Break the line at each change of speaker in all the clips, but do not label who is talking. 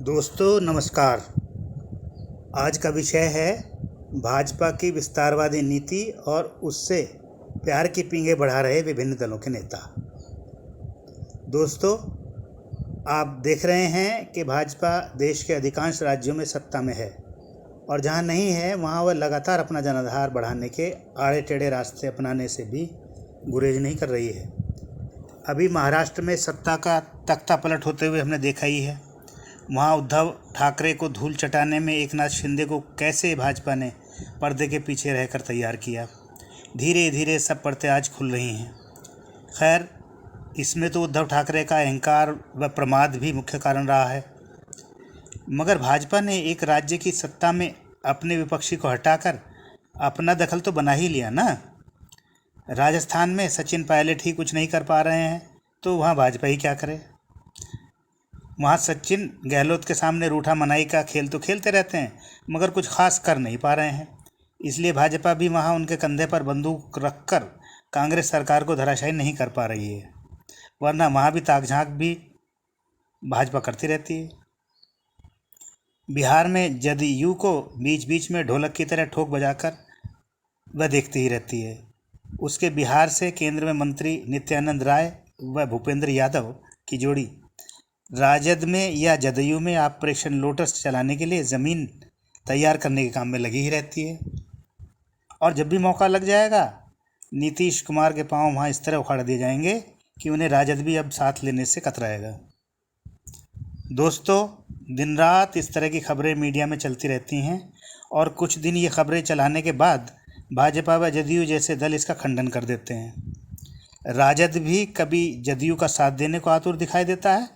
दोस्तों नमस्कार। आज का विषय है भाजपा की विस्तारवादी नीति और उससे प्यार की पींगे बढ़ा रहे विभिन्न दलों के नेता। दोस्तों, आप देख रहे हैं कि भाजपा देश के अधिकांश राज्यों में सत्ता में है और जहां नहीं है वहां वह लगातार अपना जनाधार बढ़ाने के आड़े टेढ़े रास्ते अपनाने से भी गुरेज नहीं कर रही है। अभी महाराष्ट्र में सत्ता का तख्ता पलट होते हुए हमने देखा ही है। वहाँ उद्धव ठाकरे को धूल चटाने में एकनाथ शिंदे को कैसे भाजपा ने पर्दे के पीछे रहकर तैयार किया। धीरे धीरे सब परतें आज खुल रही हैं। खैर, इसमें तो उद्धव ठाकरे का अहंकार व प्रमाद भी मुख्य कारण रहा है, मगर भाजपा ने एक राज्य की सत्ता में अपने विपक्षी को हटाकर अपना दखल तो बना ही लिया ना। राजस्थान में सचिन पायलट ही कुछ नहीं कर पा रहे हैं तो वहाँ भाजपा ही क्या करे। वहाँ सचिन गहलोत के सामने रूठा मनाई का खेल तो खेलते रहते हैं, मगर कुछ खास कर नहीं पा रहे हैं। इसलिए भाजपा भी वहाँ उनके कंधे पर बंदूक रखकर कांग्रेस सरकार को धराशायी नहीं कर पा रही है, वरना वहाँ भी ताक झांक भी भाजपा करती रहती है। बिहार में जदयू को बीच बीच में ढोलक की तरह ठोक बजाकर वह देखती ही रहती है। उसके बिहार से केंद्र में मंत्री नित्यानंद राय व भूपेंद्र यादव की जोड़ी राजद में या जदयू में ऑपरेशन लोटस चलाने के लिए ज़मीन तैयार करने के काम में लगी ही रहती है। और जब भी मौका लग जाएगा नीतीश कुमार के पांव वहाँ इस तरह उखाड़ दिए जाएंगे कि उन्हें राजद भी अब साथ लेने से कतराएगा। दोस्तों, दिन रात इस तरह की खबरें मीडिया में चलती रहती हैं और कुछ दिन ये खबरें चलाने के बाद भाजपा व जदयू जैसे दल इसका खंडन कर देते हैं। राजद भी कभी जदयू का साथ देने को आतुर दिखाई देता है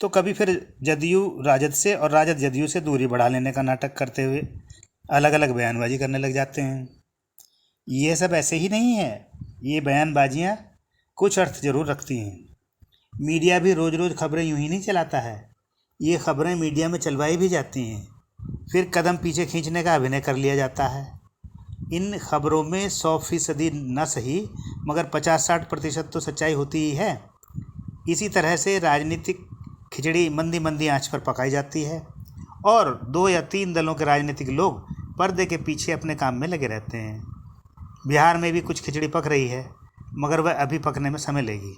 तो कभी फिर जदयू राजद से और राजद जदयू से दूरी बढ़ा लेने का नाटक करते हुए अलग अलग बयानबाजी करने लग जाते हैं। ये सब ऐसे ही नहीं है, ये बयानबाजियाँ कुछ अर्थ जरूर रखती हैं। मीडिया भी रोज़ रोज़ खबरें यूं ही नहीं चलाता है, ये खबरें मीडिया में चलवाई भी जाती हैं, फिर कदम पीछे खींचने का अभिनय कर लिया जाता है। इन खबरों में 100% न सही मगर 50-60% तो सच्चाई होती ही है। इसी तरह से राजनीतिक खिचड़ी मंदी मंदी आंच पर पकाई जाती है और 2 या 3 दलों के राजनीतिक लोग पर्दे के पीछे अपने काम में लगे रहते हैं। बिहार में भी कुछ खिचड़ी पक रही है, मगर वह अभी पकने में समय लेगी।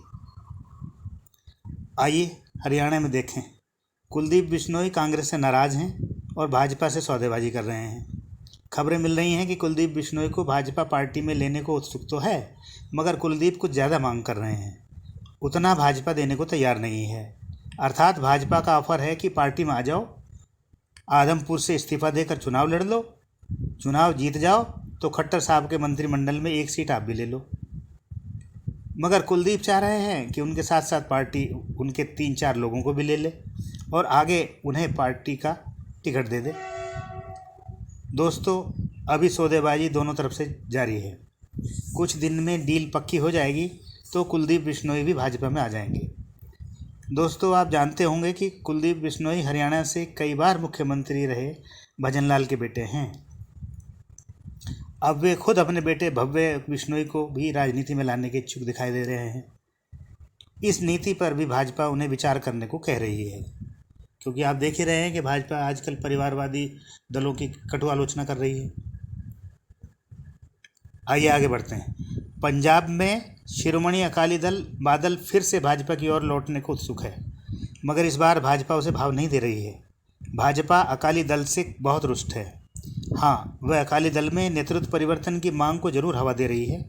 आइए हरियाणा में देखें। कुलदीप बिश्नोई कांग्रेस से नाराज़ हैं और भाजपा से सौदेबाजी कर रहे हैं। खबरें मिल रही हैं कि कुलदीप बिश्नोई को भाजपा पार्टी में लेने को उत्सुक तो है, मगर कुलदीप कुछ ज़्यादा मांग कर रहे हैं। उतना भाजपा देने को तैयार नहीं है। अर्थात भाजपा का ऑफर है कि पार्टी में आ जाओ, आदमपुर से इस्तीफा देकर चुनाव लड़ लो, चुनाव जीत जाओ तो खट्टर साहब के मंत्रिमंडल में एक सीट आप भी ले लो। मगर कुलदीप चाह रहे हैं कि उनके साथ साथ पार्टी उनके 3-4 लोगों को भी ले ले और आगे उन्हें पार्टी का टिकट दे दे। दोस्तों, अभी सौदेबाजी दोनों तरफ से जारी है। कुछ दिन में डील पक्की हो जाएगी तो कुलदीप बिश्नोई भी भाजपा में आ जाएंगे। दोस्तों, आप जानते होंगे कि कुलदीप बिश्नोई हरियाणा से कई बार मुख्यमंत्री रहे भजनलाल के बेटे हैं। अब वे खुद अपने बेटे भव्य बिश्नोई को भी राजनीति में लाने के इच्छुक दिखाई दे रहे हैं। इस नीति पर भी भाजपा उन्हें विचार करने को कह रही है, क्योंकि आप देख ही रहे हैं कि भाजपा आजकल परिवारवादी दलों की कटु आलोचना कर रही है। आइए आगे बढ़ते हैं। पंजाब में शिरोमणि अकाली दल बादल फिर से भाजपा की ओर लौटने को उत्सुक है, मगर इस बार भाजपा उसे भाव नहीं दे रही है। भाजपा अकाली दल से बहुत रुष्ट है। हाँ, वह अकाली दल में नेतृत्व परिवर्तन की मांग को जरूर हवा दे रही है।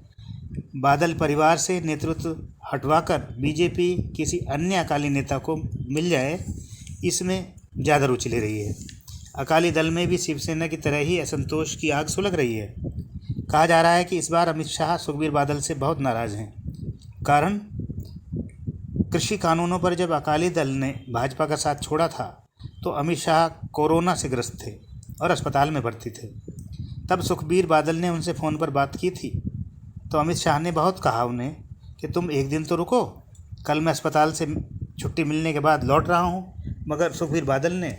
बादल परिवार से नेतृत्व हटवाकर बीजेपी किसी अन्य अकाली नेता को मिल जाए, इसमें ज़्यादा रुचि ले रही है। अकाली दल में भी शिवसेना की तरह ही असंतोष की आग सुलग रही है। कहा जा रहा है कि इस बार अमित शाह सुखबीर बादल से बहुत नाराज़ हैं। कारण, कृषि कानूनों पर जब अकाली दल ने भाजपा का साथ छोड़ा था तो अमित शाह कोरोना से ग्रस्त थे और अस्पताल में भर्ती थे। तब सुखबीर बादल ने उनसे फ़ोन पर बात की थी तो अमित शाह ने बहुत कहा उन्हें कि तुम एक दिन तो रुको, कल मैं अस्पताल से छुट्टी मिलने के बाद लौट रहा हूँ। मगर सुखबीर बादल ने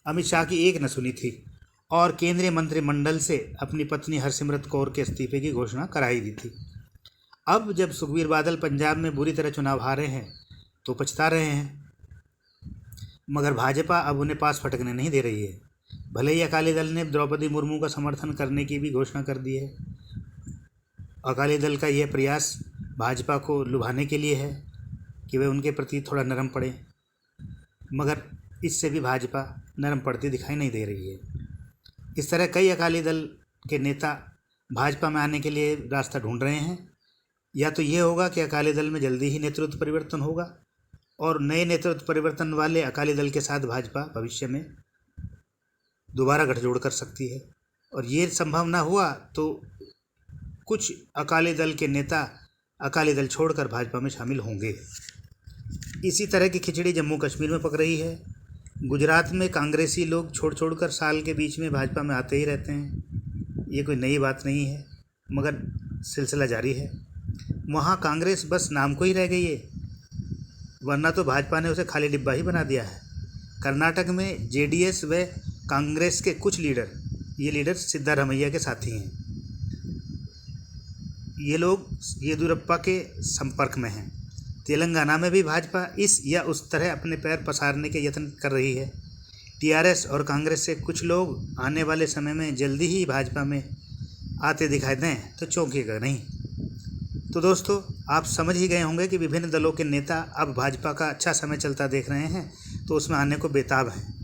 अमित शाह की एक न सुनी थी और केंद्रीय मंत्रिमंडल से अपनी पत्नी हरसिमरत कौर के इस्तीफे की घोषणा कराई दी थी। अब जब सुखबीर बादल पंजाब में बुरी तरह चुनाव हारे हैं तो पछता रहे हैं। मगर भाजपा अब उन्हें पास फटकने नहीं दे रही है। भले ही अकाली दल ने द्रौपदी मुर्मू का समर्थन करने की भी घोषणा कर दी है। अकाली दल का यह प्रयास भाजपा को लुभाने के लिए है कि वे उनके प्रति थोड़ा नरम पड़े, मगर इससे भी भाजपा नरम पड़ती दिखाई नहीं दे रही है। इस तरह कई अकाली दल के नेता भाजपा में आने के लिए रास्ता ढूंढ रहे हैं। या तो ये होगा कि अकाली दल में जल्दी ही नेतृत्व परिवर्तन होगा और नए नेतृत्व परिवर्तन वाले अकाली दल के साथ भाजपा भविष्य में दोबारा गठजोड़ कर सकती है, और ये संभव ना हुआ तो कुछ अकाली दल के नेता अकाली दल छोड़कर भाजपा में शामिल होंगे। इसी तरह की खिचड़ी जम्मू कश्मीर में पक रही है। गुजरात में कांग्रेसी लोग छोड़ साल के बीच में भाजपा में आते ही रहते हैं। ये कोई नई बात नहीं है, मगर सिलसिला जारी है। वहाँ कांग्रेस बस नाम को ही रह गई है, वरना तो भाजपा ने उसे खाली डिब्बा ही बना दिया है। कर्नाटक में जेडीएस व कांग्रेस के कुछ लीडर, ये लीडर सिद्धारमैया के साथी हैं, ये लोग येदियुरप्पा के संपर्क में हैं। तेलंगाना में भी भाजपा इस या उस तरह अपने पैर पसारने के यत्न कर रही है। टीआरएस और कांग्रेस से कुछ लोग आने वाले समय में जल्दी ही भाजपा में आते दिखाई दें तो चौंकिएगा नहीं। तो दोस्तों, आप समझ ही गए होंगे कि विभिन्न दलों के नेता अब भाजपा का अच्छा समय चलता देख रहे हैं तो उसमें आने को बेताब हैं।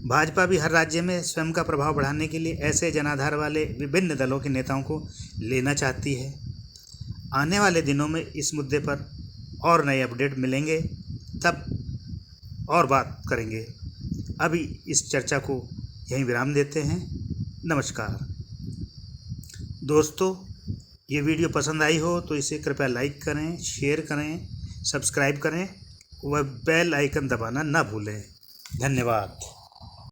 भाजपा भी हर राज्य में स्वयं का प्रभाव बढ़ाने के लिए ऐसे जनाधार वाले विभिन्न दलों के नेताओं को लेना चाहती है। आने वाले दिनों में इस मुद्दे पर और नए अपडेट मिलेंगे, तब और बात करेंगे। अभी इस चर्चा को यहीं विराम देते हैं। नमस्कार दोस्तों, ये वीडियो पसंद आई हो तो इसे कृपया लाइक करें, शेयर करें, सब्सक्राइब करें व बेल आइकन दबाना ना भूलें। धन्यवाद।